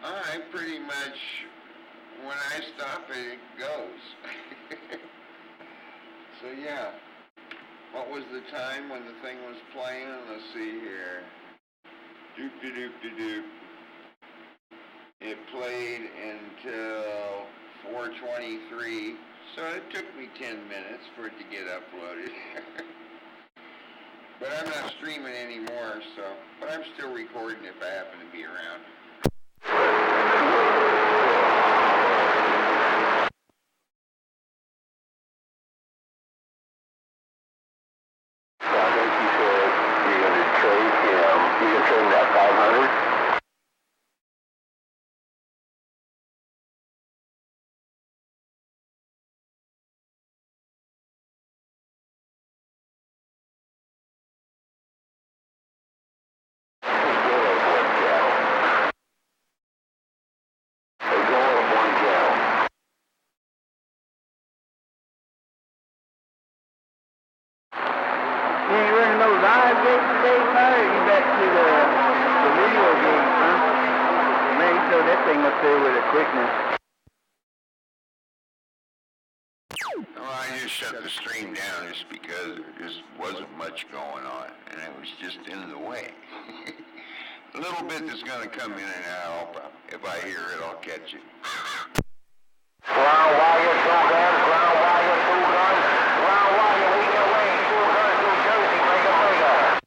I pretty much, when I stop it, it goes. So yeah, what was the time when the thing was playing? Let's see here. Doop-de-doop-de-doop. It played until 4:23, so it took me 10 minutes for it to get uploaded. But I'm not streaming anymore, but I'm still recording if I happen to be around. I think you said you're going to trade him. You're going to trade him that 500? Yeah, you running those live games today, Pirate? You back to the video games, huh? Man, you throw that thing up there with a quickness. Well, I just shut the stream down just because there just wasn't much going on, and it was just in the way. A little bit that's going to come in and out. If I hear it, I'll catch it. Ground wire, 2 guns. Ground wire, 2 guns. Ground wire, we get away. 2 guns, New Jersey, breaker, breaker.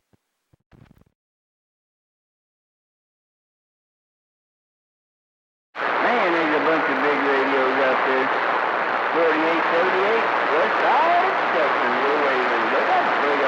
Man, there's a bunch of big radios out there. 4878, West Side, Texas, we're waving. Look at the big